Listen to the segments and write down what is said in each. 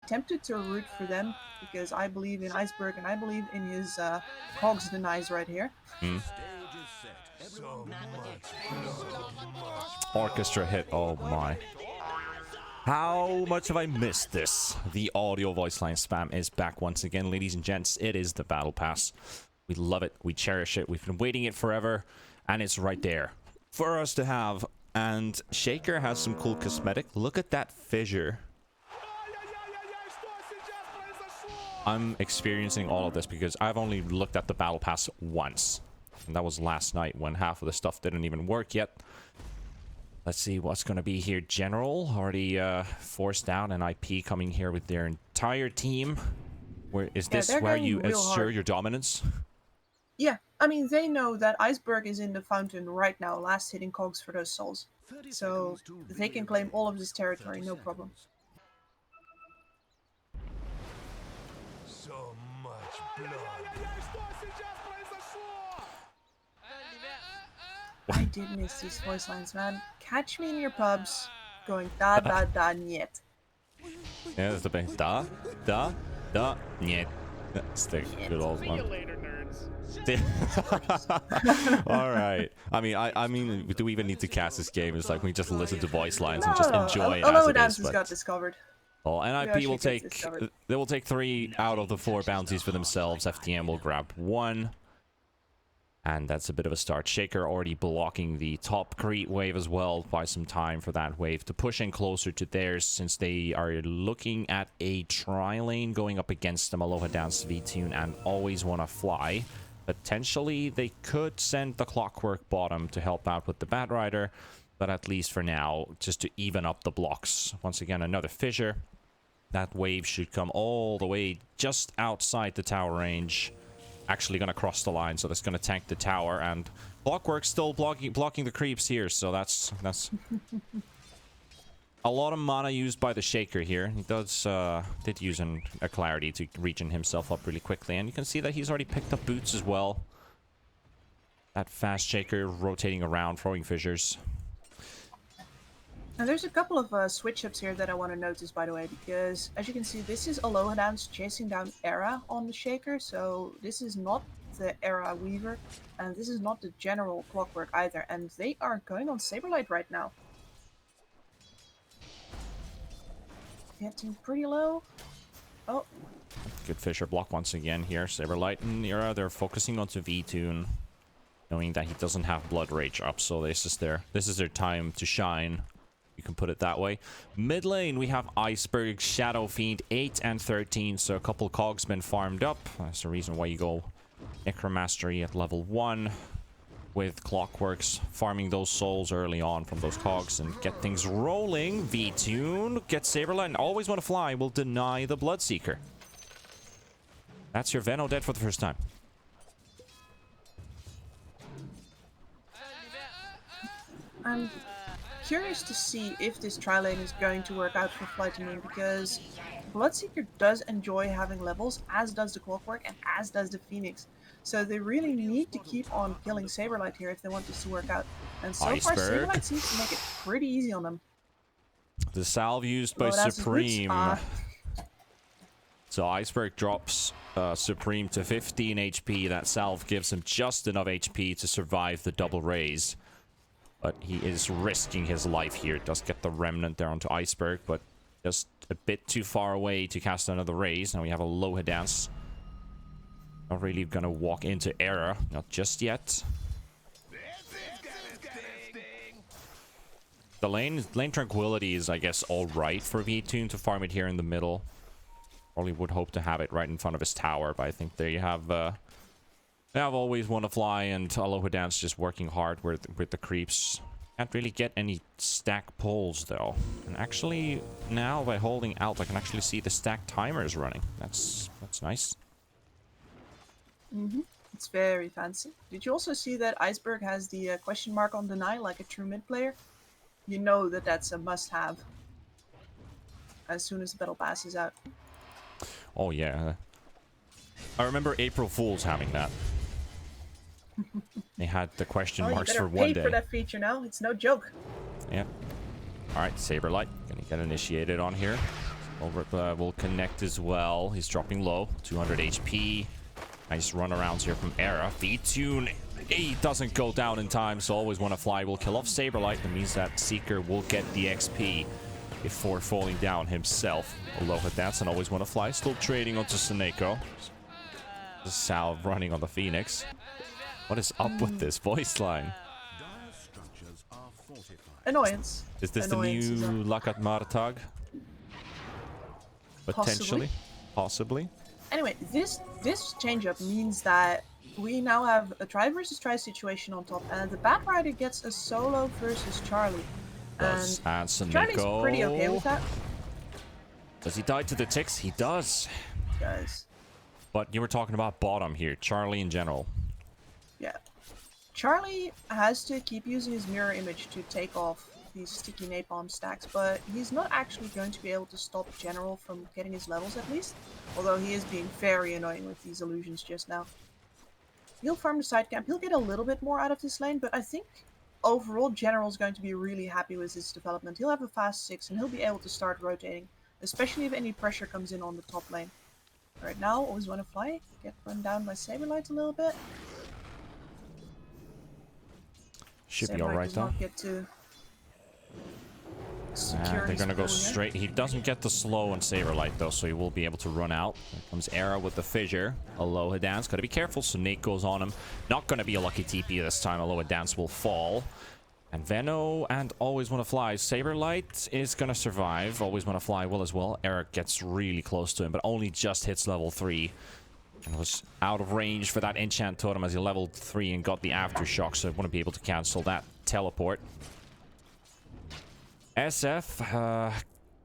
tempted to root for them because I believe in Iceberg and I believe in his cogs denies right here. Mm. Orchestra hit. Oh my. How much have I missed this? The audio voice line spam is back once again, ladies and gents. It is the Battle Pass. We love it. We cherish it. We've been waiting it forever, and it's right there for us to have. And Shaker has some cool cosmetic. Look at that fissure. I'm experiencing all of this because I've only looked at the Battle Pass once. And that was last night when half of the stuff didn't even work yet. Let's see what's going to be here. General already forced out an IP coming here with their entire team. Where is this where you assure your dominance? Yeah, I mean, they know that Iceberg is in the fountain right now, last hitting cogs for those souls. So they can claim all of this territory, no problem. So much blood. I did miss these voice lines, man. Catch me in your pubs going da da da niet. Yeah, that's the big da niet. That's the good old one. See you later, nerds. All right. I mean, do we even need to cast this game? It's like we just listen to voice lines and just enjoy it as it is. But got discovered. well, NIP will take 3 out of the 4 bounties for themselves. FTM will grab 1. And that's a bit of a start. Shaker already blocking the top creep wave as well. Buy some time for that wave to push in closer to theirs, since they are looking at a tri-lane going up against them. Aloha Dance, VTune, and Always Wanna Fly. Potentially, they could send the Clockwork bottom to help out with the Bat Rider. But at least for now, just to even up the blocks. Once again, another fissure. That wave should come all the way just outside the tower range. Actually gonna cross the line, so that's gonna tank the tower, and Clockwork's still blocking the creeps here, so that's a lot of mana used by the Shaker here. He did use a clarity to regen himself up really quickly, and you can see that he's already picked up boots as well. That fast Shaker rotating around, throwing fissures. Now there's a couple of switch ups here that I want to notice, by the way, because as you can see, this is Aloha Dance chasing down Era on the Shaker, so this is not the Era Weaver, and this is not the general Clockwork either, and they are going on Saberlight right now. Getting pretty low. Oh. Good Fissure block once again here. Saberlight and Era, they're focusing onto VTune, knowing that he doesn't have Blood Rage up, so this is their time to shine. You can put it that way. Mid lane, we have Iceberg, Shadow Fiend, 8 and 13. So a couple cogs been farmed up. That's the reason why you go Necromastery at level 1 with Clockworks, farming those souls early on from those cogs and get things rolling. V-Tune, get Saberlight, and Always Wanna Fly will deny the Bloodseeker. That's your Veno dead for the first time. I'm curious to see if this tri-lane is going to work out for FlyToMoon, because Bloodseeker does enjoy having levels, as does the Clockwork and as does the Phoenix. So they really need to keep on killing Saberlight here if they want this to work out. And so far, Saberlight seems to make it pretty easy on them. The salve used by Supreme. So Iceberg drops Supreme to 15 HP. That salve gives him just enough HP to survive the double raise. But he is risking his life here. Does get the Remnant there onto Iceberg, but just a bit too far away to cast another raise. Now we have a Aloha Dance. Not really gonna walk into Era. Not just yet. The lane Tranquility is, I guess, alright for VTune to farm it here in the middle. Probably would hope to have it right in front of his tower, but I think there you have... They have Always Wanna Fly and Aloha Dance just working hard with the creeps. Can't really get any stack pulls though. And actually, now by holding out, I can actually see the stack timers running. That's nice. It's very fancy. Did you also see that Iceberg has the question mark on deny like a true mid player? You know that that's a must-have as soon as the battle pass is out. Oh yeah. I remember April Fools having that. They had the question marks for one day. You better pay for that feature now. It's no joke. Yeah. All right, Saberlight gonna get initiated on here. Ulrich will connect as well. He's dropping low, 200 HP. Nice runarounds here from Era. VTune, he doesn't go down in time, so Always Wanna Fly will kill off Saberlight. That means that Seeker will get the XP before falling down himself. Aloha Dance and Always Wanna Fly still trading onto Seneko. Sal running on the Phoenix. What is up with this voice line? Annoyance. Is this Annoyance the new Lakat Martag? Potentially. Possibly. Anyway, this change-up means that we now have a try versus try situation on top, and the Bat Rider gets a solo versus Charlie. And Charlie's pretty okay with that. Does he die to the ticks? He does. Guys. But you were talking about bottom here, Charlie in general. Yeah. Charlie has to keep using his mirror image to take off these sticky napalm stacks, but he's not actually going to be able to stop General from getting his levels at least, although he is being very annoying with these illusions just now. He'll farm the side camp, he'll get a little bit more out of this lane, but I think overall General's going to be really happy with his development. He'll have a fast 6 and he'll be able to start rotating, especially if any pressure comes in on the top lane. Right now, Always Wanna Fly, get run down by Saberlight a little bit. Should be alright though. Get to they're gonna go straight. He doesn't get the slow on Saberlight though, so he will be able to run out. There comes Era with the fissure. Aloha Dance, gotta be careful. So Nate goes on him. Not gonna be a lucky TP this time. Aloha Dance will fall. And Veno and Always Wanna Fly. Saberlight is gonna survive. Always Wanna Fly will as well. Eric gets really close to him, but only just hits level 3. And was out of range for that enchant totem as he leveled 3 and got the aftershock, so wouldn't be able to cancel that teleport. SF,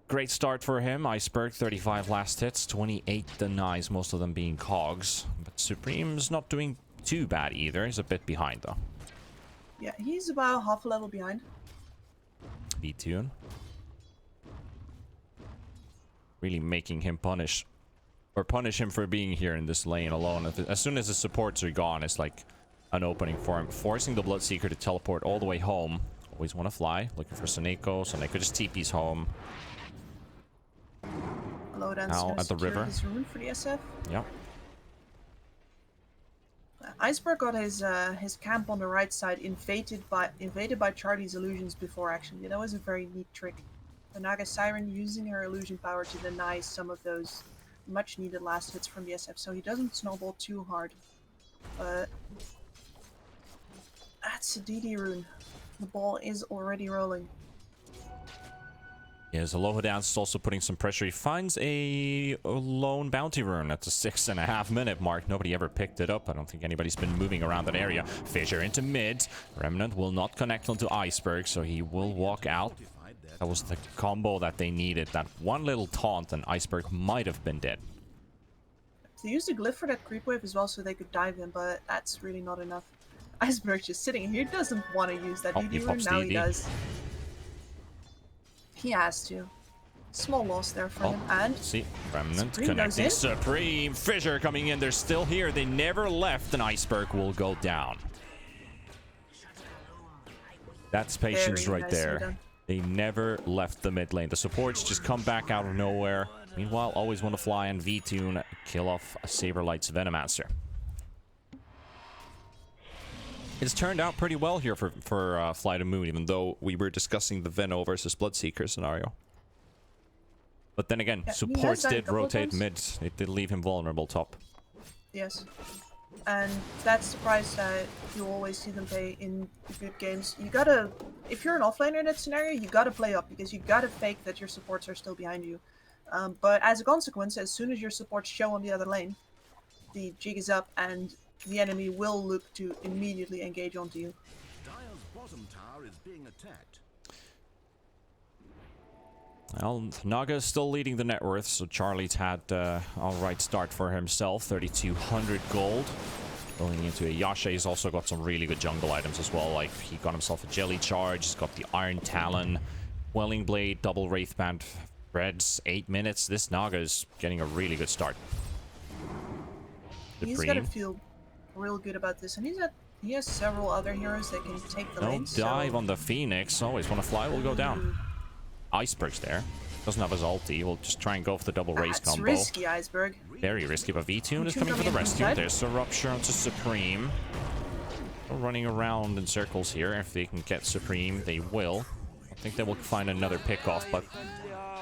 great start for him. Iceberg, 35 last hits, 28 denies, most of them being cogs. But Supreme's not doing too bad either. He's a bit behind though. Yeah, he's about half a level behind. B-Tune. Really making him punish him for being here in this lane alone. As soon as the supports are gone, it's like an opening for him. Forcing the Bloodseeker to teleport all the way home. Always Wanna Fly. Looking for Seneko. Seneko just TP's home. Hello, now at the river. His rune for the SF. Yep. Iceberg got his camp on the right side invaded by Charlie's illusions before actually. That was a very neat trick. The Naga Siren using her illusion power to deny some of those much needed last hits from the SF, so he doesn't snowball too hard. But that's a DD rune. The ball is already rolling. Yes, Aloha Dance is also putting some pressure. He finds a lone bounty rune at the 6.5 minute mark. Nobody ever picked it up. I don't think anybody's been moving around that area. Fissure into mid. Remnant will not connect onto Iceberg, so he will walk out. That was the combo that they needed. That one little taunt and Iceberg might have been dead. They used a glyph for that creep wave as well so they could dive in, but that's really not enough. Iceberg just sitting here, doesn't want to use that DD rune. Now he does. He has to. Small loss there for him. And see, Remnant connecting. Supreme Fissure coming in. They're still here. They never left, and Iceberg will go down. That's patience right there. They never left the mid lane. The supports just come back out of nowhere. Meanwhile, Always Wanna Fly and V-Tune kill off Saberlight's Venomancer. It's turned out pretty well here for FlyToMoon, even though we were discussing the Veno versus Bloodseeker scenario. But then again, supports did rotate mid. It did leave him vulnerable top. Yes. And that's the price that you always see them pay in good games. You gotta, if you're an offlaner in that scenario, you gotta play up because you gotta fake that your supports are still behind you. But as a consequence, as soon as your supports show on the other lane, the jig is up and the enemy will look to immediately engage onto you. Dire's bottom tower is being attacked. Well, Naga is still leading the net worth, so Charlie's had alright start for himself. 3,200 gold. Going into a Yasha, he's also got some really good jungle items as well. Like, he got himself a Jelly Charge, he's got the Iron Talon, Welling Blade, double Wraithband, Reds, 8 minutes. This Naga is getting a really good start. He's gotta feel real good about this, and he has several other heroes that can take the lane. Dive on the Phoenix. Always Wanna Fly will go down. Iceberg's there. Doesn't have his ulti. We'll just try and go for the double race That's combo. risky, Iceberg. Very risky, but V-Tune is coming for the rescue. There's a Rupture onto Supreme. They're running around in circles here. If they can get Supreme, they will. I think they will find another pick-off, but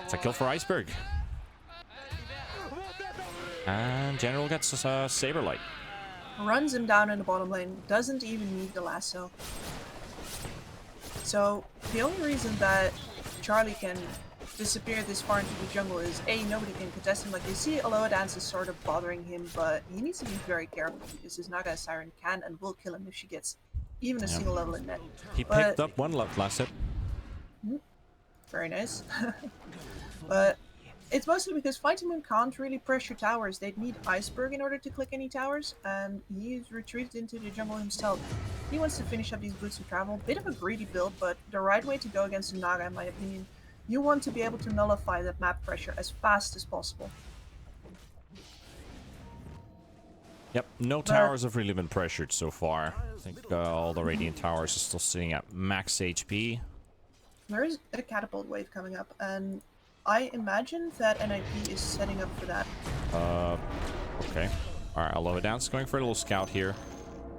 it's a kill for Iceberg. And General gets Saberlight. Runs him down in the bottom lane. Doesn't even need the lasso. So, the only reason that Charlie can disappear this far into the jungle is A, nobody can contest him. Like, you see Aloha Dance is sort of bothering him, but he needs to be very careful because his Naga Siren can and will kill him if she gets even a single level in net. He picked up one last hit. Very nice. But it's mostly because FlyToMoon can't really pressure towers. They'd need Iceberg in order to click any towers, and he's retreated into the jungle himself. He wants to finish up these boots of travel. Bit of a greedy build, but the right way to go against the Naga, in my opinion. You want to be able to nullify that map pressure as fast as possible. Yep, no towers have really been pressured so far. I think all the Radiant towers are still sitting at max HP. There is a catapult wave coming up, and I imagine that NIP is setting up for that. Okay. Alright, Aloha Dance going for a little scout here.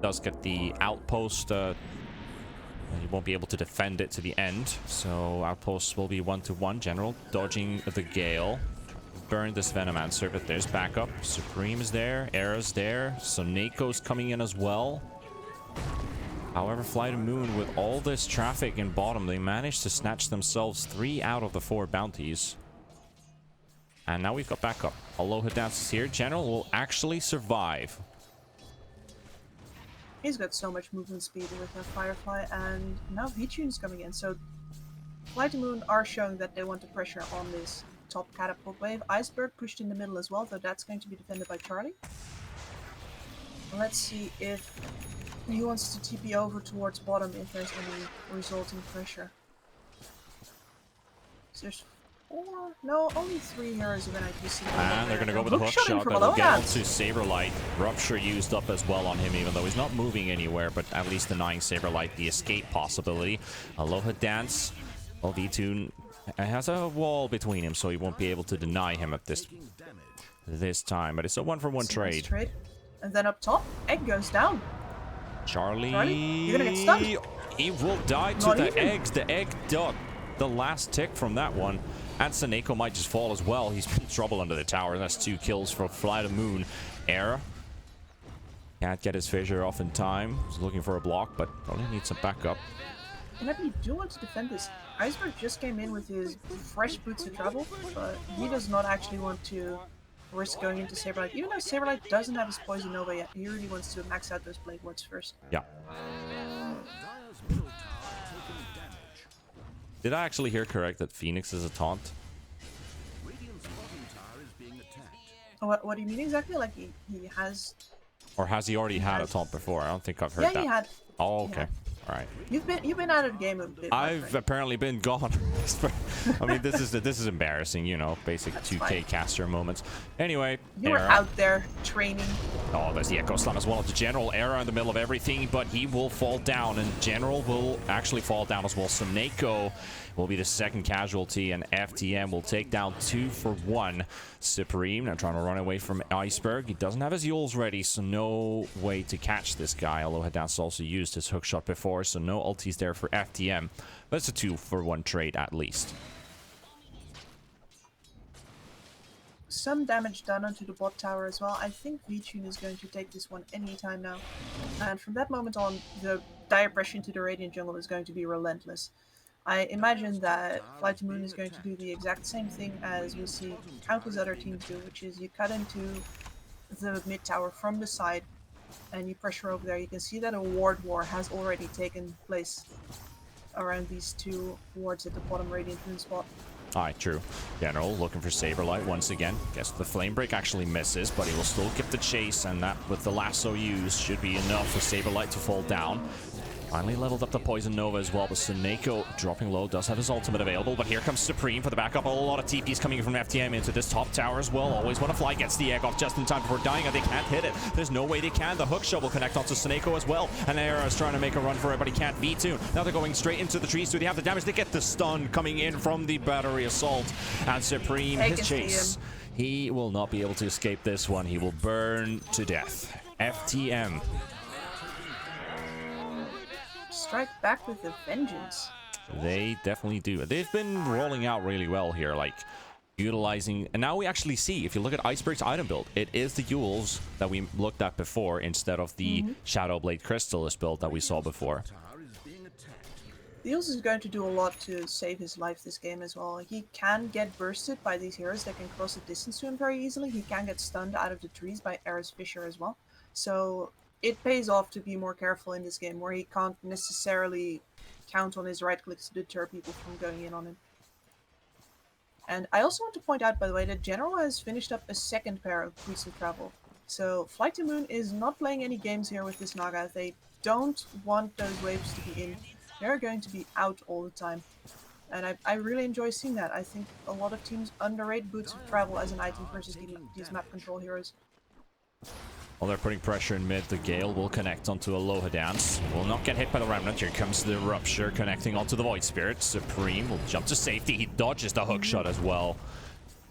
Does get the outpost. He won't be able to defend it to the end. So outposts will be 1-to-1. General dodging the Gale. Burn this Venomancer, but there's backup. Supreme is there. Era's there. So Nako's coming in as well. However, FlyToMoon, with all this traffic in bottom, they managed to snatch themselves 3 out of the 4 bounties. And now we've got backup. Aloha Dance is here. General will actually survive. He's got so much movement speed with that Firefly, and now V-Tune's coming in. So FlyToMoon are showing that they want to pressure on this top catapult wave. Iceberg pushed in the middle as well, though that's going to be defended by Charlie. Let's see if he wants to TP over towards bottom if there's any resulting pressure. So there's 4, no, only 3 heroes of NIPC. And they're going to go with a hook shot that will get onto Saberlight. Rupture used up as well on him, even though he's not moving anywhere, but at least denying Saberlight the escape possibility. Aloha Dance. Well, V-Tune has a wall between him, so he won't be able to deny him at this time. But it's a 1-for-1 trade. And then up top, Egg goes down. Charlie, you're gonna get stunned. He will die to the eggs. The egg dug the last tick from that one. And Saneko might just fall as well. He's in trouble under the tower. That's 2 kills for FlyToMoon. Era can't get his fissure off in time. He's looking for a block, but probably needs some backup. And if you do want to defend this, Iceberg just came in with his fresh boots of travel, but he does not actually want to risk going into Saberlight. Even though Saberlight doesn't have his Poison Nova yet, he really wants to max out those Blade Wards first. Yeah. Did I actually hear correct that Phoenix is a taunt? What do you mean exactly? Like he has... Or has he already had a taunt before? I don't think I've heard that. Yeah, he had. Oh, okay. All right. You've been out of the game a bit. I've apparently been gone. I mean, this is embarrassing, you know, basic 2K caster moments. Anyway, you were out there training. Oh, there's the Echo Stun as well. The General Era in the middle of everything, but he will fall down, and General will actually fall down as well. So Nako will be the second casualty, and FTM will take down 2 for 1. Supreme now trying to run away from Iceberg. He doesn't have his Yules ready, so no way to catch this guy. Aloha Dance also used his hook shot before, so no ultis there for FTM. But it's a 2 for 1 trade at least. Some damage done onto the bot tower as well. I think V-Tune is going to take this one anytime now. And from that moment on, the dire pressure into the Radiant jungle is going to be relentless. I imagine that FlyToMoon is going to do the exact same thing as we see countless other teams do, which is you cut into the mid tower from the side and you pressure over there. You can see that a ward war has already taken place around these 2 wards at the bottom Radiant rune spot. Alright, true. General looking for Saberlight once again. Guess the Flame Break actually misses, but he will still get the chase, and that with the lasso used should be enough for Saberlight to fall down. Finally leveled up the Poison Nova as well, but Suneko dropping low, does have his ultimate available, but here comes Supreme for the backup. A lot of TPs coming from FTM into this top tower as well. Always want to fly, gets the egg off just in time before dying, and they can't hit it. There's no way they can. The hook shot will connect onto Suneko as well, and Era is trying to make a run for it, but he can't V2. Now they're going straight into the trees. Do they have the damage? They get the stun coming in from the battery assault, and Supreme, his chase. He will not be able to escape this one. He will burn to death. FTM. Strike back with a vengeance. They definitely do. They've been rolling out really well here, like utilizing, and now we actually see, if you look at Iceberg's item build, it is the Yules that we looked at before instead of the Shadowblade Crystallis build that we saw before. Yules is going to do a lot to save his life this game as well. He can get bursted by these heroes that can cross the distance to him very easily. He can get stunned out of the trees by Eris Fisher as well. So it pays off to be more careful in this game, where he can't necessarily count on his right clicks to deter people from going in on him. And I also want to point out, by the way, that General has finished up a second pair of Priests of Travel. So FlyToMoon is not playing any games here with this Naga. They don't want those waves to be in. They're going to be out all the time. And I really enjoy seeing that. I think a lot of teams underrate Boots of Travel as an item versus these map control heroes. Well, they're putting pressure in mid. The Gale will connect onto Aloha Dance. Will not get hit by the Remnant. Here comes the Rupture connecting onto the Void Spirit. Supreme will jump to safety. He dodges the hook shot as well,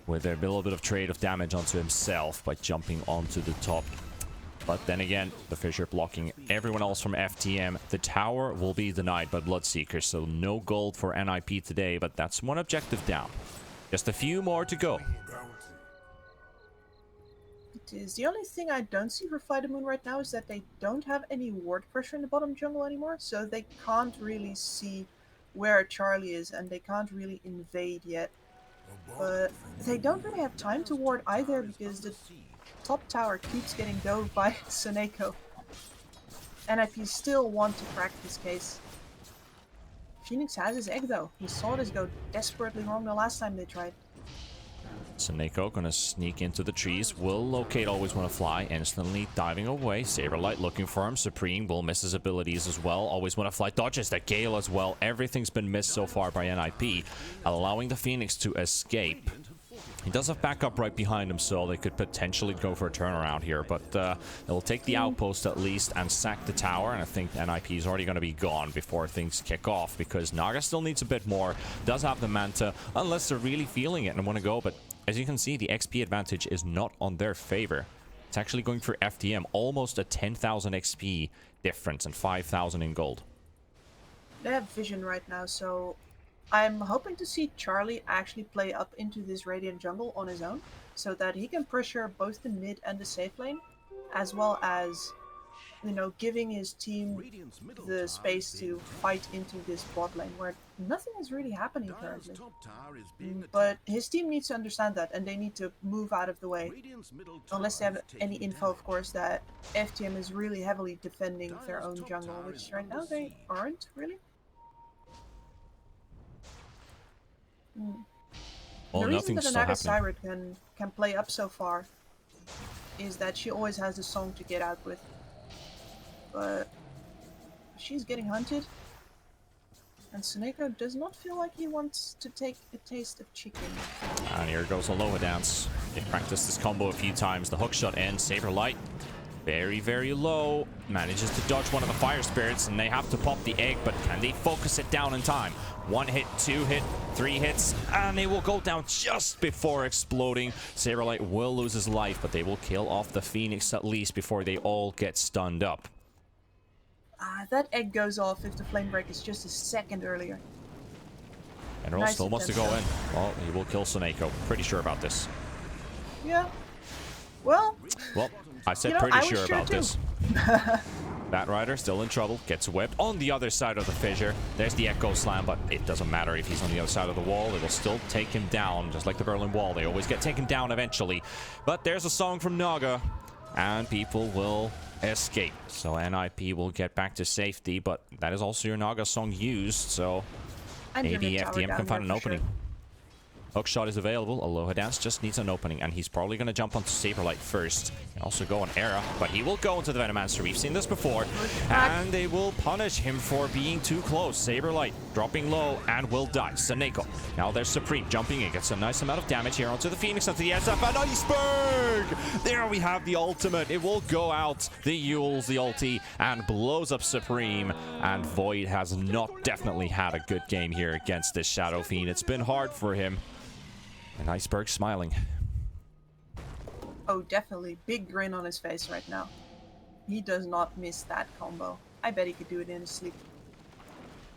with a little bit of trade of damage onto himself by jumping onto the top. But then again, the Fissure blocking everyone else from FTM. The tower will be denied by Bloodseekers, so no gold for NIP today, but that's one objective down. Just a few more to go. It is. The only thing I don't see for FlyToMoon right now is that they don't have any ward pressure in the bottom jungle anymore, so they can't really see where Charlie is, and they can't really invade yet. But they don't really have time to ward either, because the top tower keeps getting dove by Suneko. NIP still want to crack this case. Phoenix has his egg though. He saw this go desperately wrong the last time they tried. Suneko gonna sneak into the trees. Will locate Always Wanna Fly, instantly diving away. Saberlight looking for him. Supreme will miss his abilities as well. Always Wanna Fly dodges that Gale as well. Everything's been missed so far by NIP, allowing the Phoenix to escape. He does have backup right behind him, so they could potentially go for a turnaround here, but they'll take the outpost at least and sack the tower, and I think NIP is already going to be gone before things kick off, because Naga still needs a bit more, does have the Manta, unless they're really feeling it and want to go, but as you can see, the XP advantage is not on their favor. It's actually going for FTM, almost a 10,000 XP difference and 5,000 in gold. They have vision right now, so I'm hoping to see Charlie actually play up into this Radiant jungle on his own, so that he can pressure both the mid and the safe lane, as well as, you know, giving his team the space to fight into this bot lane, where nothing is really happening currently. But his team needs to understand that, and they need to move out of the way. Unless they have any info, of course, that FTM is really heavily defending their own jungle, which right now they aren't, really. Well, the reason nothing's that still Anaga happening. Siren can play up so far is that she always has a song to get out with. But she's getting hunted, and Suneko does not feel like he wants to take a taste of chicken. And here goes Aloha Dance. They practiced this combo a few times. The hookshot in, Saberlight very, very low. Manages to dodge one of the Fire Spirits, and they have to pop the egg, but can they focus it down in time? 1 hit, 2 hit, 3 hits, and they will go down just before exploding. Saberlight will lose his life, but they will kill off the Phoenix at least before they all get stunned up. That egg goes off if the flame break is just a second earlier. And Earl still wants to go in. Well, he will kill Suneko. Pretty sure about this. Yeah. Well, I said I was sure about too. this. Batrider still in trouble. Gets whipped on the other side of the fissure. There's the Echo Slam, but it doesn't matter if he's on the other side of the wall. It will still take him down, just like the Berlin Wall. They always get taken down eventually. But there's a song from Naga, and people will escape. So NIP will get back to safety, but that is also your Naga song used, so maybe FDM can find an opening. Sure. Hookshot is available. Aloha Dance just needs an opening, and he's probably going to jump onto Saberlight first. And also go on Era, but he will go into the Venomancer. We've seen this before, and they will punish him for being too close. Saberlight dropping low and will die. Seneko. Now there's Supreme jumping in. Gets a nice amount of damage here onto the Phoenix, onto the SF, and Iceberg! There we have the ultimate. It will go out. The Yules, the ulti, and blows up Supreme. And Void has not definitely had a good game here against this Shadow Fiend. It's been hard for him. And Iceberg smiling. Oh, definitely. Big grin on his face right now. He does not miss that combo. I bet he could do it in his sleep.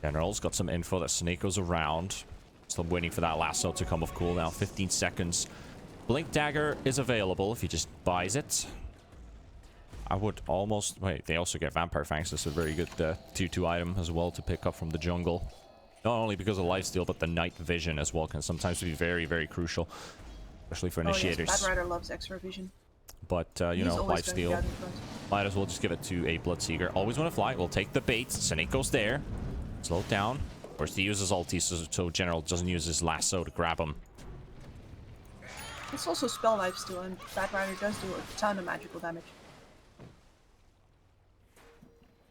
General's got some info that Snakeo's around. Still waiting for that lasso to come off cooldown. 15 seconds. Blink Dagger is available if he just buys it. I would almost... Wait, they also get Vampire Fangs. This is a very good 2-2 item as well to pick up from the jungle. Not only because of lifesteal, but the night vision as well can sometimes be very, very crucial. Especially for initiators. Yes, Bad Rider loves extra vision. But, you know, lifesteal. Might as well just give it to a Bloodseeker. Always want to fly. We'll take the bait. Seneco's there. Slow it down. Of course, he uses ulti, so General doesn't use his lasso to grab him. It's also spell lifesteal, and Bad Rider does do a ton of magical damage.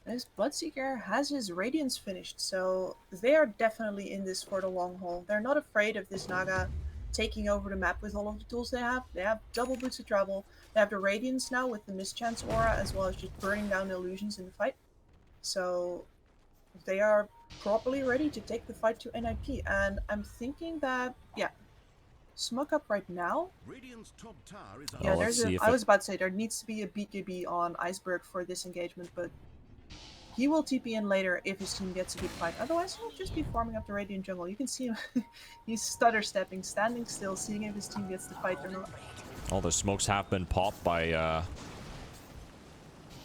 This Bloodseeker has his Radiance finished, so they are definitely in this for the long haul. They're not afraid of this Naga taking over the map with all of the tools they have. They have double boots of travel. They have the Radiance now with the Mischance aura, as well as just burning down illusions in the fight. So they are properly ready to take the fight to NIP, and I'm thinking that, yeah, smoke up right now. Top tower is Yeah, there's I was about to say there needs to be a BKB on Iceberg for this engagement, but he will TP in later if his team gets a good fight. Otherwise, he'll just be farming up the Radiant jungle. You can see him. He's stutter stepping, standing still, seeing if his team gets the fight or not. All the smokes have been popped by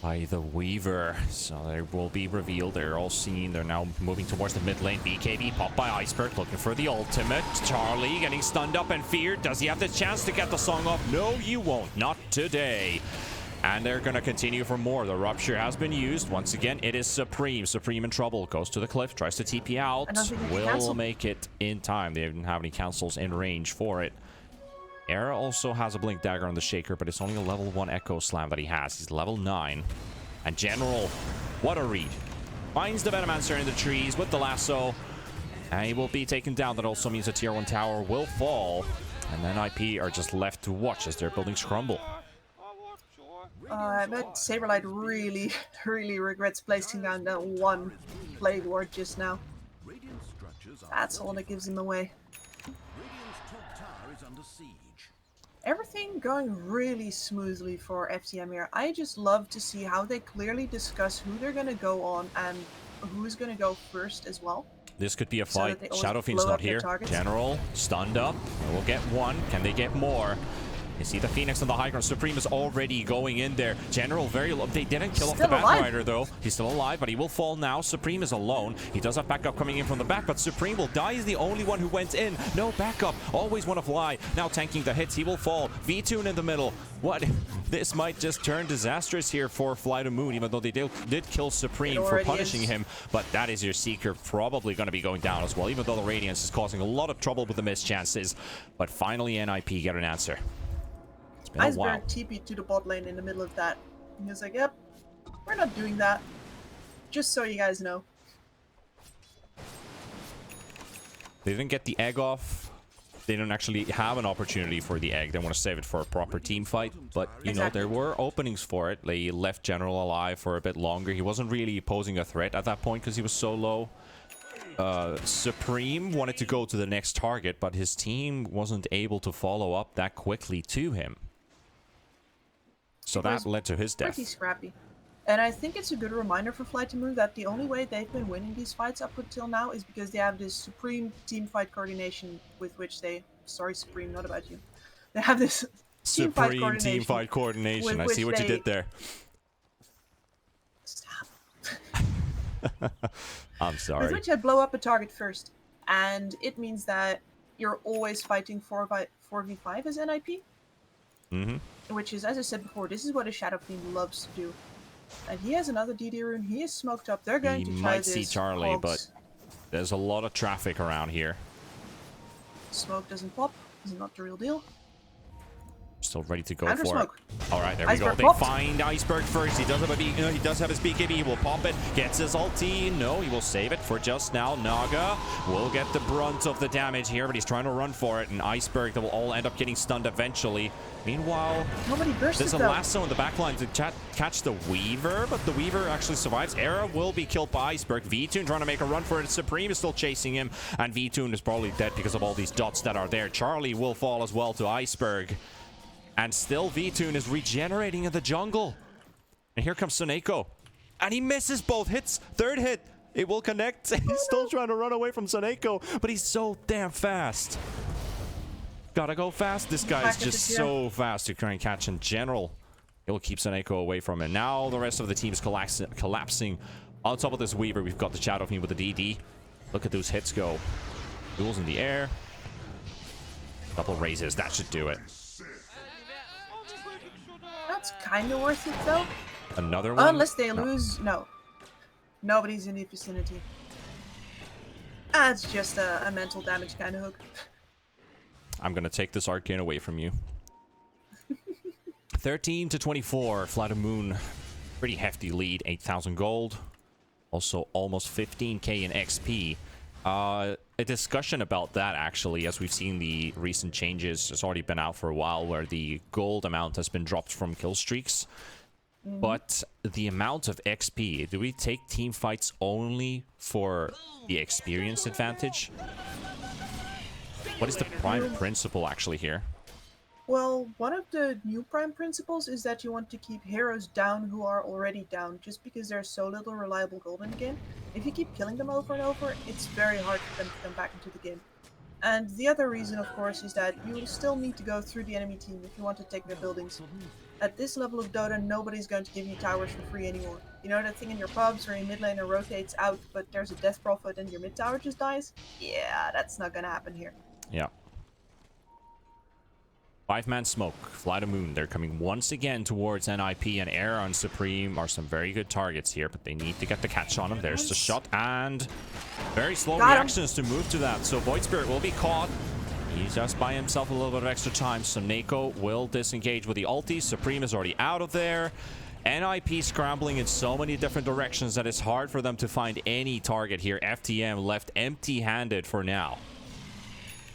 the Weaver, so they will be revealed. They're all seen. They're now moving towards the mid lane. BKB popped by Iceberg, looking for the ultimate. Charlie getting stunned up and feared. Does he have the chance to get the song off? No, you won't. Not today. And they're going to continue for more. The Rupture has been used. Once again, it is Supreme. Supreme in trouble. Goes to the cliff. Tries to TP out. Will make it in time. They didn't have any cancels in range for it. Era also has a Blink Dagger on the Shaker, but it's only a level 1 Echo Slam that he has. He's level 9. And General, what a read. Finds the Venomancer in the trees with the lasso. And he will be taken down. That also means a tier 1 tower will fall. And then IP are just left to watch as their buildings crumble. I bet Saberlight really, really regrets placing down that one Plague Ward just now. That's all that gives him away. Everything going really smoothly for FTM here. I just love to see how they clearly discuss who they're going to go on and who's going to go first as well. This could be a fight. Shadow Fiend's not here. General stunned up. We'll get one. Can they get more? You see the Phoenix on the high ground. Supreme is already going in there. General very low. They didn't kill off the Batrider though. He's still alive, but he will fall now. Supreme is alone. He does have backup coming in from the back, but Supreme will die. He's the only one who went in. No backup. Always want to fly. Now tanking the hits. He will fall. V-Tune in the middle. What? This might just turn disastrous here for FlyToMoon, even though they did kill Supreme for punishing him. But that is your Seeker probably going to be going down as well, even though the Radiance is causing a lot of trouble with the missed chances. But finally NIP get an answer. Iceberg TP to the bot lane in the middle of that. He was like, yep, we're not doing that. Just so you guys know. They didn't get the egg off. They don't actually have an opportunity for the egg. They want to save it for a proper team fight. But, you know, there were openings for it. They left General alive for a bit longer. He wasn't really posing a threat at that point because he was so low. Supreme wanted to go to the next target, but his team wasn't able to follow up that quickly to him. So that led to his death. Pretty scrappy. And I think it's a good reminder for FlyToMoon that the only way they've been winning these fights up until now is because they have this supreme team fight coordination with which they... Sorry, Supreme, not about you. They have this supreme team fight coordination. I see what you did there. Stop. I'm sorry. With which they blow up a target first. And it means that you're always fighting 4v5 as NIP. Mm-hmm. Which is, as I said before, this is what a Shadow Fiend loves to do. And he has another DD rune. He is smoked up. They're going to try this. He might see Charlie, but there's a lot of traffic around here. Smoke doesn't pop. This is not the real deal. Still ready to go Counter for smoke. it. All right, there Iceberg we go. popped. They find Iceberg first. He does have a he does have his BKB. He will pop it. Gets his ulti. No, he will save it for just now. Naga will get the brunt of the damage here, but he's trying to run for it. And Iceberg, that will all end up getting stunned eventually. Meanwhile, Nobody burst there's it a though. lasso in the backline to catch the Weaver, but the Weaver actually survives. Era will be killed by Iceberg. V-Tune trying to make a run for it. Supreme is still chasing him, and V-Tune is probably dead because of all these dots that are there. Charlie will fall as well to Iceberg. And still V-Tune is regenerating in the jungle. And here comes Suneko. And he misses both hits. Third hit, it will connect. He's still trying to run away from Suneko, but he's so damn fast. Gotta go fast. This guy is just so fast to try and catch in general. He'll keep Suneko away from it. Now the rest of the team is collapsing. On top of this Weaver, we've got the Shadow Fiend with the DD. Look at those hits go. Duels in the air. Couple raises. That should do it. That's kind of worth it though. Another one? Unless they lose. No. Nobody's in the vicinity. That's just a mental damage kind of hook. I'm gonna take this arcane away from you. 13 to 24. FlyToMoon. Pretty hefty lead. 8,000 gold. Also almost 15k in XP. A discussion about that, actually, as we've seen the recent changes. It's already been out for a while, where the gold amount has been dropped from kill streaks. But the amount of XP, do we take team fights only for the experience advantage? What is the prime principle actually here? Well, one of the new prime principles is that you want to keep heroes down who are already down, just because there's so little reliable gold in the game. If you keep killing them over and over, it's very hard for them to come back into the game. And the other reason, of course, is that you will still need to go through the enemy team if you want to take their buildings. At this level of Dota, nobody's going to give you towers for free anymore. You know that thing in your pubs where your mid laner rotates out, but there's a death prophet and your mid tower just dies? Yeah, that's not gonna happen here. Yeah. 5-man smoke. FlyToMoon. They're coming once again towards NIP, and Air and Supreme are some very good targets here, but they need to get the catch on him. There's the shot, and very slow reactions to move to that. So Void Spirit will be caught. He's just by himself a little bit of extra time. So Nako will disengage with the ulti. Supreme is already out of there. NIP scrambling in so many different directions that it's hard for them to find any target here. FTM left empty-handed for now.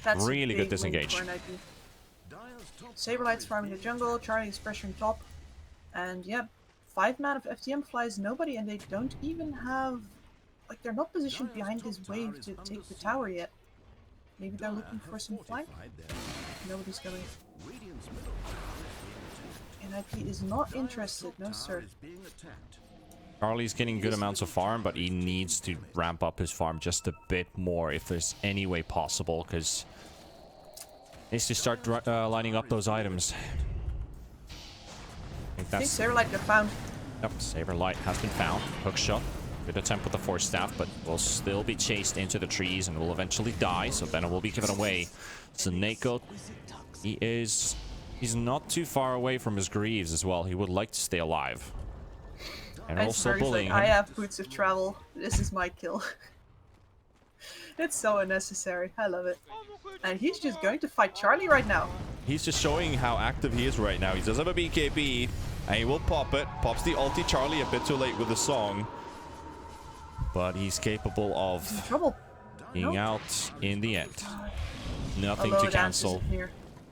That's really good disengage. Saberlight's farming the jungle, Charlie's pressuring top, and yeah, 5-man of FTM flies nobody, and they don't even have, like, they're not positioned behind this wave to take the tower yet. Maybe they're looking for some flank? Nobody's coming. NIP is not interested, no sir. Charlie's getting good amounts of farm, but he needs to ramp up his farm just a bit more if there's any way possible, because he needs to start lining up those items. I think Saberlight got found. Yep, Saberlight has been found. Hook shot. Good attempt with the Force Staff, but will still be chased into the trees and will eventually die, so Venom will be given away. So Nako, he's not too far away from his Greaves as well. He would like to stay alive. And also bullying him. I have boots of travel. This is my kill. It's so unnecessary. I love it. And he's just going to fight Charlie right now. He's just showing how active he is right now. He does have a BKB, and he will pop it. Pops the ulti. Charlie a bit too late with the song. But he's capable of being out in the end. Nothing to cancel.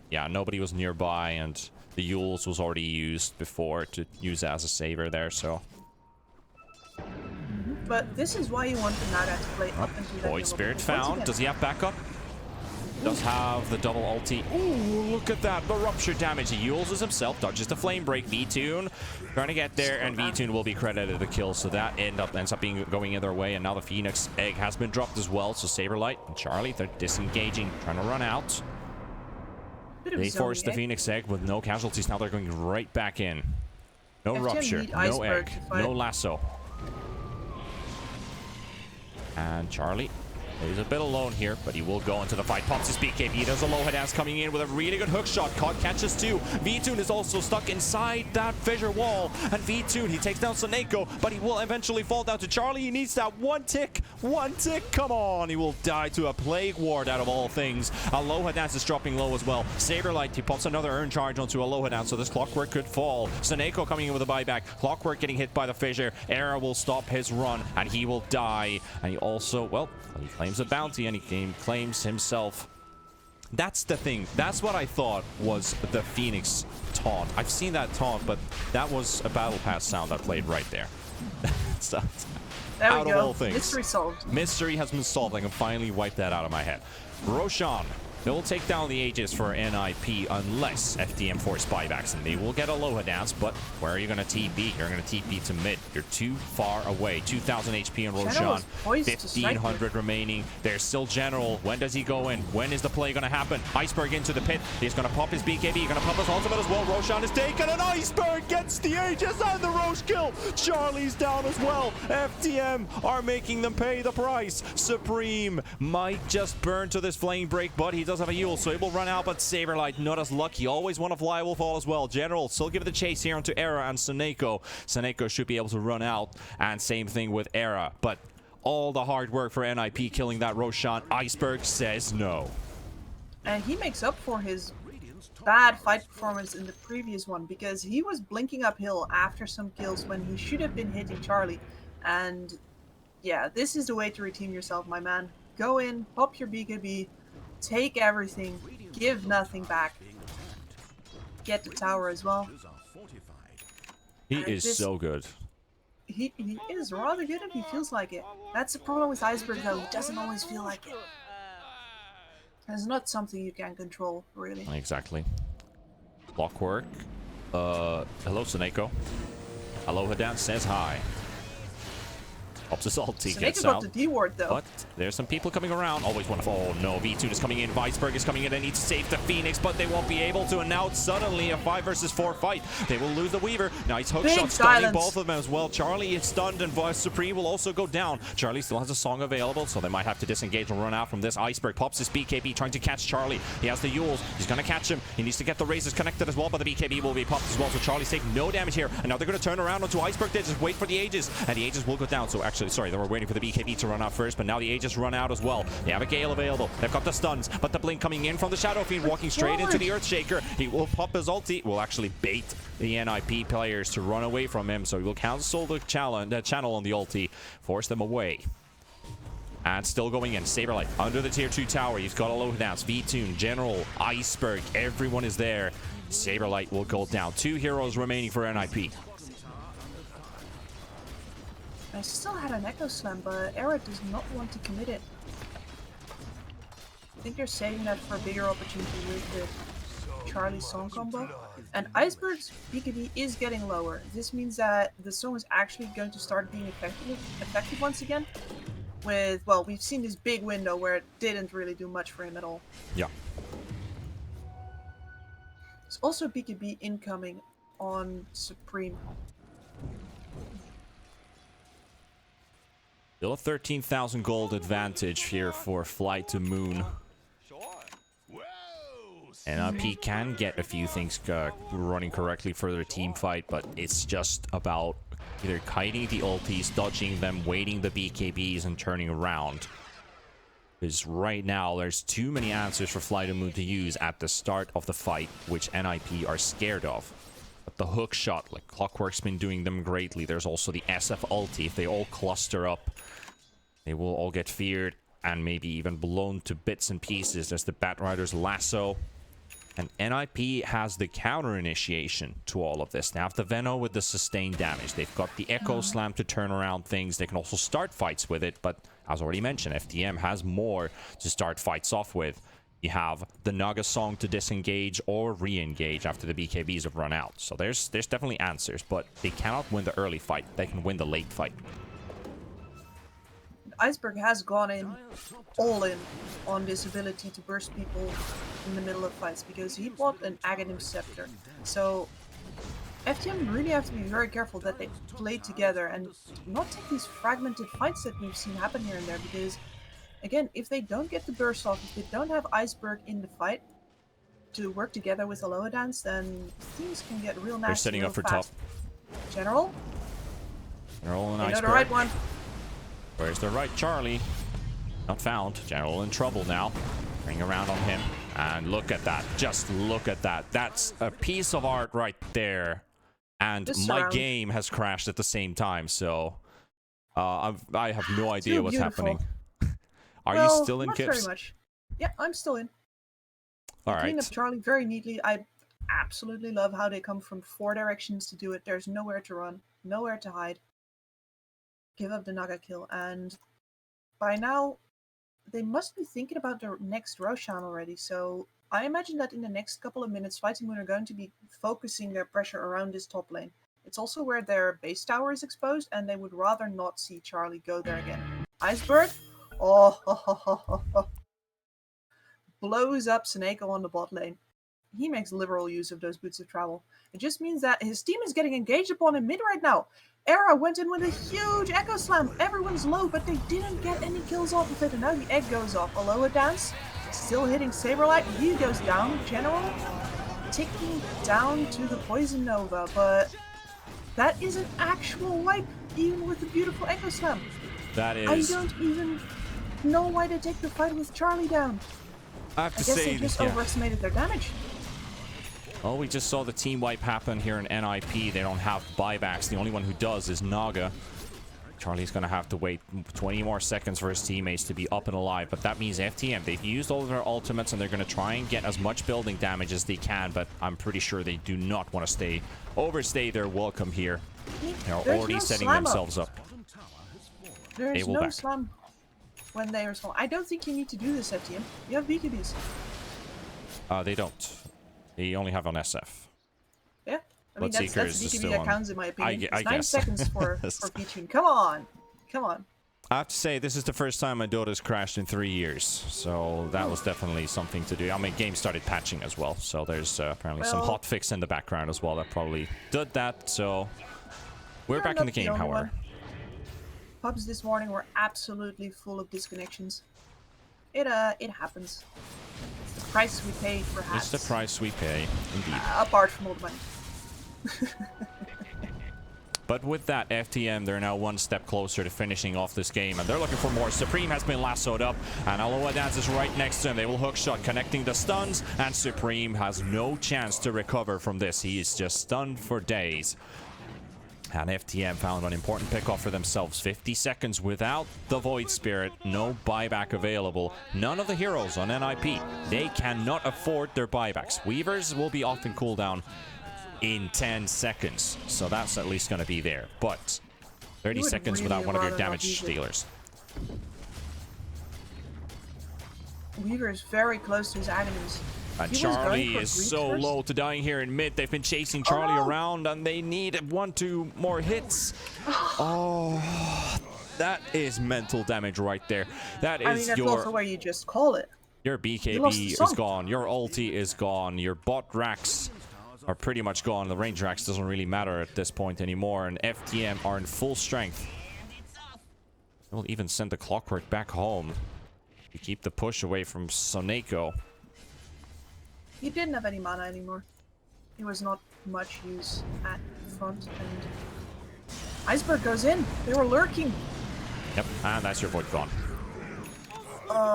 Yeah, nobody was nearby, and the Yules was already used before to use as a saver there, so... But this is why you want the Naga to play up into that. Void Spirit found. Does he have backup? Does have the double ulti. Ooh, look at that. The rupture damage. He uses himself, dodges the flame break. V-Tune trying to get there, and V-Tune will be credited the kill. So that ends up going either way. And now the Phoenix egg has been dropped as well. So Saberlight and Charlie, they're disengaging, trying to run out. They forced the Phoenix egg with no casualties. Now they're going right back in. No rupture, no egg, no lasso. And Charlie He's a bit alone here, but he will go into the fight. Pops his BKB. There's a low head ass coming in with a really good hook shot. Catches two. VTune is also stuck inside that fissure wall. And VTune, he takes down Saneko, but he will eventually fall down to Charlie. He needs that one tick. One tick. Come on. He will die to a plague ward out of all things. Aloha Dance is dropping low as well. Saberlight, he pops another earn charge onto Aloha Dance, so this Clockwork could fall. Saneko coming in with a buyback. Clockwork getting hit by the fissure. Era will stop his run, and he will die. And he also, well, he claims a bounty, and he claims himself. That's the thing. That's what I thought was the Phoenix taunt. I've seen that taunt, but that was a battle pass sound that played right there. So, there out we of go. all things. Mystery solved. Mystery has been solved. I can finally wipe that out of my head. Roshan. They will take down the Aegis for NIP unless FTM force buybacks, and they will get Aloha Dance, but where are you going to TP? You're going to TP to mid. You're too far away. 2,000 HP on Roshan. 1,500 remaining. There's still General. When does he go in? When is the play going to happen? Iceberg into the pit. He's going to pop his BKB. He's going to pop his ultimate as well. Roshan is taken, and Iceberg gets the Aegis and the Roche kill. Charlie's down as well. FTM are making them pay the price. Supreme might just burn to this flame break, but he does have a Yule, so it will run out, but Saberlight not as lucky. Always one of Fly will fall as well. General still give it the chase here onto Era and Saneko. Saneko should be able to run out, and same thing with Era, but all the hard work for NIP killing that Roshan. Iceberg says no. And he makes up for his bad fight performance in the previous one, because he was blinking uphill after some kills when he should have been hitting Charlie. And yeah, this is the way to redeem yourself, my man. Go in, pop your BKB, take everything, give nothing back. Get the tower as well. He is so good. He is rather good if he feels like it. That's the problem with Iceberg though, he doesn't always feel like it. It's not something you can control, really. Exactly. Clockwork. Hello, Saneko. Aloha Dance says hi. Pops his ulti, gets out. The D-ward though. But there's some people coming around. Always one of, oh no, V2 is coming in. Iceberg is coming in. They need to save the Phoenix, but they won't be able to. And now it's suddenly a 5 versus 4 fight. They will lose the Weaver. Nice hook shot, stunning both of them as well. Charlie is stunned, and Supreme will also go down. Charlie still has a song available, so they might have to disengage and run out from this. Iceberg pops his BKB, trying to catch Charlie. He has the Yules. He's going to catch him. He needs to get the razors connected as well, but the BKB will be popped as well. So Charlie's taking no damage here. And now they're going to turn around onto Iceberg. They just wait for the Aegis, and the Aegis will go down. So actually, sorry, they were waiting for the BKB to run out first, but now the Aegis run out as well. They have a Gale available. They've got the stuns, but the Blink coming in from the Shadow Fiend, walking straight into the Earthshaker. He will pop his ulti. Will actually bait the NIP players to run away from him, so he will cancel the channel on the ulti, force them away. And still going in. Saberlight under the tier 2 tower. He's got a low dance. V-Tune, General, Iceberg. Everyone is there. Saberlight will go down. 2 heroes remaining for NIP. I still had an Echo Slam, but Era does not want to commit it. I think they're saving that for a bigger opportunity with the Charlie song combo. And Iceberg's BKB is getting lower. This means that the song is actually going to start being effective once again. With, well, we've seen this big window where it didn't really do much for him at all. Yeah. There's also BKB incoming on Supreme. Still a 13,000 gold advantage here for FlyToMoon. NIP can get a few things running correctly for their team fight, but it's just about either kiting the ultis, dodging them, waiting the BKBs, and turning around. Because right now, there's too many answers for FlyToMoon to use at the start of the fight, which NIP are scared of. But the hook shot, like Clockwork's been doing them greatly. There's also the SF ulti. If they all cluster up, they will all get feared and maybe even blown to bits and pieces. There's the Batrider's lasso. And NIP has the counter initiation to all of this. They have the Veno with the sustained damage. They've got the Echo Slam to turn around things. They can also start fights with it, but as already mentioned, FTM has more to start fights off with. You have the Naga song to disengage or re-engage after the BKBs have run out. So there's definitely answers, but they cannot win the early fight. They can win the late fight. Iceberg has gone in all in on this ability to burst people in the middle of fights because he bought an Aghanim Scepter. So FTM really have to be very careful that they play together and not take these fragmented fights that we've seen happen here and there, because Again, if they don't get the burst off, if they don't have Iceberg in the fight to work together with Aloha Dance, then things can get real nasty. They're setting up for fast. top. General? General and They know Iceberg. the right one. Where's the right Charlie? Not found. General in trouble now. Ring around on him. And look at that. Just look at that. That's a piece of art right there. And my game has crashed at the same time, so I have no idea what's happening. Are you still in, not Kips? Very much. Yeah, I'm still in. All right. Clean up Charlie very neatly. I absolutely love how they come from 4 directions to do it. There's nowhere to run, nowhere to hide. Give up the Naga kill, and by now they must be thinking about their next Roshan already. So I imagine that in the next couple of minutes, FlyToMoon are going to be focusing their pressure around this top lane. It's also where their base tower is exposed, and they would rather not see Charlie go there again. Iceberg? Oh, blows up Seneko on the bot lane. He makes liberal use of those boots of travel. It just means that his team is getting engaged upon him mid right now. Era went in with a huge Echo Slam. Everyone's low, but they didn't get any kills off of it, and now the egg goes off. Aloha Dance still hitting Saberlight. He goes down. General ticking down to the Poison Nova, but that is an actual wipe, even with the beautiful Echo Slam. That is... I don't even know why they take the fight with Charlie down. I have to guess say, they just overestimated their damage. Oh, we just saw the team wipe happen here in NIP. They don't have buybacks. The only one who does is Naga. Charlie's going to have to wait 20 more seconds for his teammates to be up and alive. But that means FTM, they've used all of their ultimates, and they're going to try and get as much building damage as they can. But I'm pretty sure they do not want to overstay their welcome here. They're already setting themselves up. There's no slam when they are small. I don't think you need to do this, FTM. You have BKBs. They don't. They only have on SF. Yeah. I mean, that's the BKB that counts in my opinion. I it's 9 guess. seconds for Pichun. Come on. Come on. I have to say, this is the first time my Dota's crashed in 3 years. So that was definitely something to do. I mean, game started patching as well. So there's apparently some hotfix in the background as well that probably did that. So we're back in the game, however. Pubs this morning were absolutely full of disconnections. It happens. It's the price we pay for hats. It's the price we pay, indeed. Apart from all the money. But with that, FTM, they're now one step closer to finishing off this game, and they're looking for more. Supreme has been lassoed up, and Aloha Dance is right next to him. They will hookshot, connecting the stuns, and Supreme has no chance to recover from this. He is just stunned for days. And FTM found an important pickoff for themselves. 50 seconds without the Void Spirit. No buyback available. None of the heroes on NIP. They cannot afford their buybacks. Weavers will be off in cooldown in 10 seconds. So that's at least going to be there. But 30 seconds without one of your damage dealers. Weaver is very close to his enemies. And Charlie is so low to dying here in mid. They've been chasing Charlie around, and they need 1-2 more hits. Oh, that is mental damage right there. That is that's also where you just call it. Your BKB is gone. Your ulti is gone. Your bot racks are pretty much gone. The range racks doesn't really matter at this point anymore. And FTM are in full strength. They'll even send the Clockwork back home to keep the push away from Soneko. He didn't have any mana anymore. He was not much use at front, and Iceberg goes in. They were lurking. Yep, and that's your Void gone.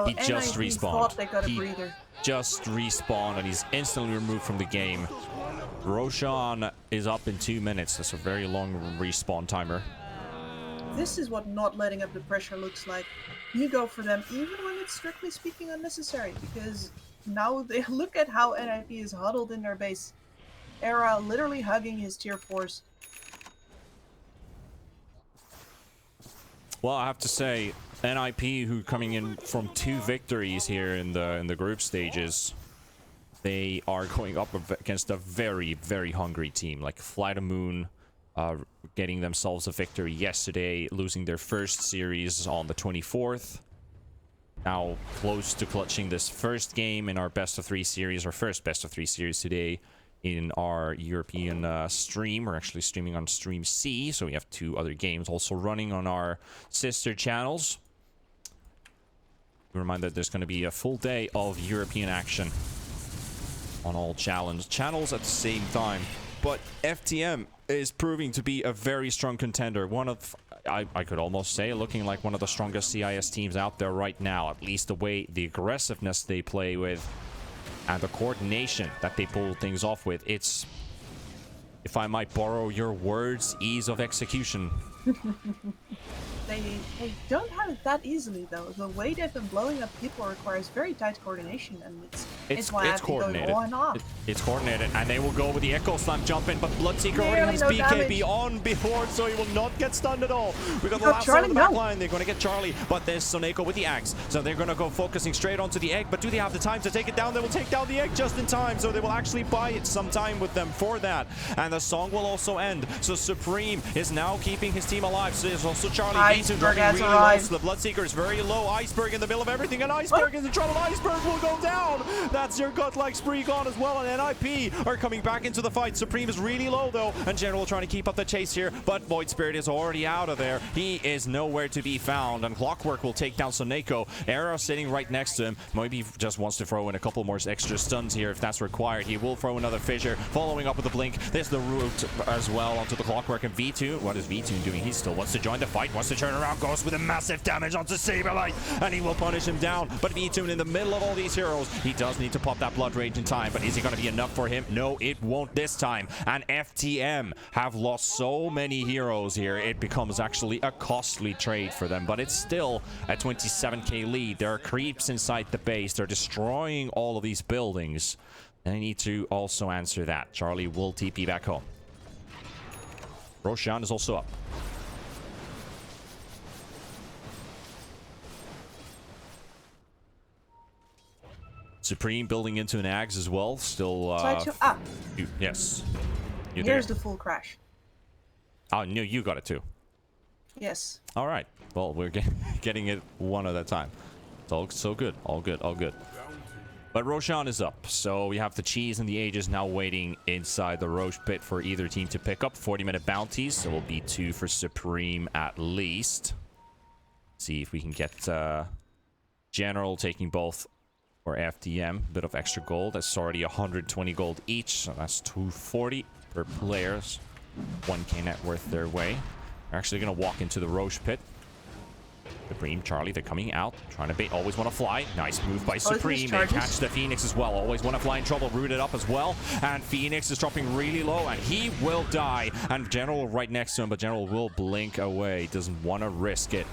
He just respawned. They got a breather. Just respawned, and he's instantly removed from the game. Roshan is up in 2 minutes. That's a very long respawn timer. This is what not letting up the pressure looks like. You go for them, even when it's strictly speaking unnecessary, because now they look at how NIP is huddled in their base. Era literally hugging his tier 4s. Well, I have to say, NIP, who coming in from 2 victories here in the group stages, they are going up against a very, very hungry team like FlyToMoon, getting themselves a victory yesterday, losing their first series on the 24th. Now close to clutching this first game in our best of 3 series, our first best of 3 series today in our European stream. We're actually streaming on Stream C, so we have 2 other games also running on our sister channels. Remind that there's going to be a full day of European action on all channels at the same time. But FTM is proving to be a very strong contender. One of, I could almost say, looking like one of the strongest CIS teams out there right now. At least the way, the aggressiveness they play with and the coordination that they pull things off with. It's, if I might borrow your words, ease of execution. They don't have it that easily, though. The way they've been blowing up people requires very tight coordination, and it's why I've been going on and off. It's coordinated, and they will go with the Echo Slam jump in, but Bloodseeker already has no BKB damage. on before, so he will not get stunned at all. We got the last on the back line. They're going to get Charlie, but there's Soneko with the axe, so they're going to go focusing straight onto the egg. But do they have the time to take it down? They will take down the egg just in time, so they will actually buy it some time with them for that. And the song will also end. So Supreme is now keeping his team alive. So there's also Charlie Beaton dropping really low. So the Bloodseeker is very low. Iceberg in the middle of everything, and Iceberg is in trouble. Iceberg will go down. That's your gut-like spree gone as well, and NIP are coming back into the fight. Supreme is really low though, and General trying to keep up the chase here, but Void Spirit is already out of there. He is nowhere to be found, and Clockwork will take down Soneko. Era sitting right next to him. Maybe just wants to throw in a couple more extra stuns here if that's required. He will throw another fissure, following up with the blink. There's the root as well onto the Clockwork, and V2. What is V2 doing? He still wants to join the fight, wants to turn around, goes with a massive damage onto Saberlight, and he will punish him down. But V2 in the middle of all these heroes, he does need to pop that Blood Rage in time, but is it going to be enough for him? No, it won't this time. And FTM have lost so many heroes here, it becomes actually a costly trade for them, but it's still a 27k lead. There are creeps inside the base. They're destroying all of these buildings, and they need to also answer that. Charlie will TP back home. Roshan is also up. Supreme building into an Ags as well. Still, yes. Here's the full crash. Oh, no, you got it too. Yes. All right. Well, we're getting it one at a time. It's all so good. All good. All good. But Roshan is up. So we have the Cheese and the Aegis now waiting inside the Roche pit for either team to pick up. 40-minute bounties. So will be 2 for Supreme at least. See if we can get General taking both. Or FDM, bit of extra gold. That's already 120 gold each, so that's 240 per players. 1k net worth their way. They're actually going to walk into the Roche pit. Supreme, Charlie, they're coming out, trying to bait. Always want to fly. Nice move by Supreme. They catch the Phoenix as well. Always want to fly in trouble. Rooted up as well. And Phoenix is dropping really low, and he will die. And General right next to him, but General will blink away. Doesn't want to risk it.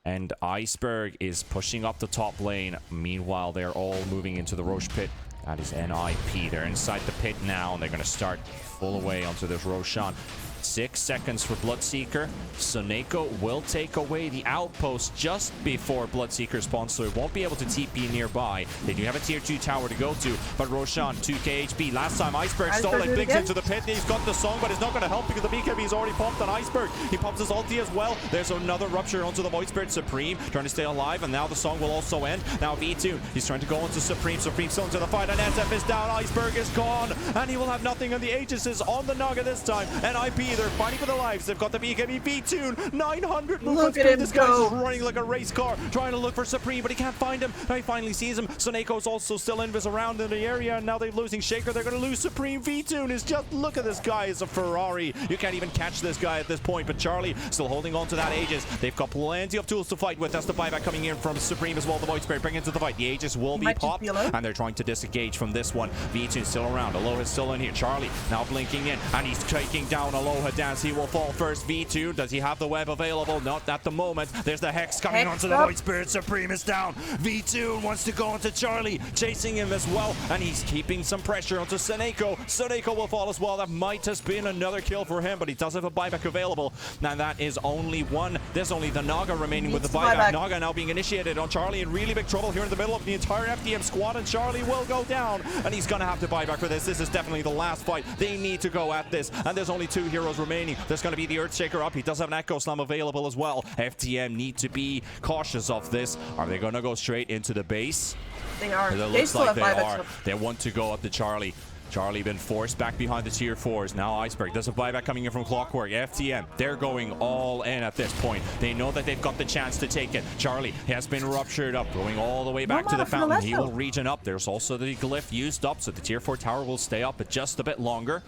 And Iceberg is pushing up the top lane. Meanwhile, they're all moving into the Roche pit. That is NIP. They're inside the pit now, and they're going to start full away onto this Roshan. 6 seconds for Bloodseeker. Soneko will take away the outpost just before Bloodseeker spawns, so it won't be able to TP nearby. They do have a tier 2 tower to go to, but Roshan, 2k HP. Last time Iceberg stole it, blinks into the pit, and he's got the song, but it's not going to help because the BKB is already pumped on Iceberg. He pops his ulti as well. There's another rupture onto the Void Spirit. Supreme trying to stay alive, and now the song will also end. Now V2, he's trying to go into Supreme. Supreme still into the fight, and SF is down. Iceberg is gone, and he will have nothing, and the Aegis is on the Naga this time. NIP, they're fighting for their lives. They've got the BKB V2, 900 movement speed. This guy's just running like a race car, trying to look for Supreme, but he can't find him. Now he finally sees him. Soneko's also still invis around in the area, and now they're losing Shaker. They're going to lose Supreme. V2 is just, look at this guy, is a Ferrari. You can't even catch this guy at this point, but Charlie still holding on to that Aegis. They've got plenty of tools to fight with. That's the buyback coming in from Supreme as well. The Void Spirit bringing into the fight. The Aegis will be popped, and they're trying to disengage from this one. V2 still around. Aloha's still in here. Charlie now blinking in, and he's taking down Aloha Dance. He will fall first. V2, does he have the web available? Not at the moment. There's the Hex coming onto the Void Spirit. Supreme is down. V2 wants to go into Charlie, chasing him as well, and he's keeping some pressure onto Soneko. Soneko will fall as well. That might have been another kill for him, but he does have a buyback available. Now that is only one. There's only the Naga remaining with the buyback. Naga now being initiated on Charlie, in really big trouble here in the middle of the entire FDM squad, and Charlie will go down, and he's gonna have to buy back for this. This is definitely the last fight. They need to go at this, and there's only 2 heroes remaining. There's gonna be the Earthshaker up. He does have an Echo Slam available as well. FTM need to be cautious of this. Are they gonna go straight into the base? They are. It looks like they are. They want to go at the Charlie. Charlie been forced back behind the tier 4s. Now Iceberg. There's a buyback coming in from Clockwork. FTM, they're going all in at this point. They know that they've got the chance to take it. Charlie has been ruptured up, going all the way back to the fountain. He will regen up. There's also the glyph used up, so the tier 4 tower will stay up, but just a bit longer.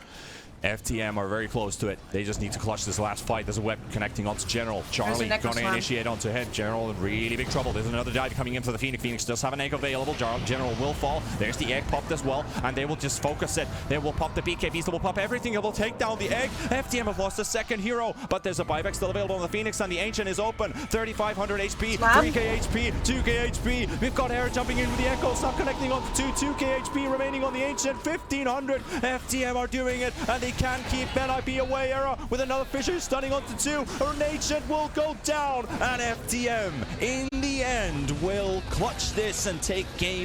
FTM are very close to it. They just need to clutch this last fight. There's a web connecting onto General. Charlie going to initiate onto him. General in really big trouble. There's another dive coming in for the Phoenix. Phoenix does have an egg available. General will fall. There's the egg popped as well, and they will just focus it. They will pop the BKBs. They will pop everything. They will take down the egg. FTM have lost a second hero, but there's a buyback still available on the Phoenix, and the Ancient is open. 3,500 HP, 3k HP, 2k HP. We've got air jumping in with the Echo. Stop connecting onto 2k HP remaining on the Ancient. 1,500. FTM are doing it, and they can keep NIP away. Era with another Fisher stunning onto 2. Her Ancient will go down, and FTM in the end will clutch this and take game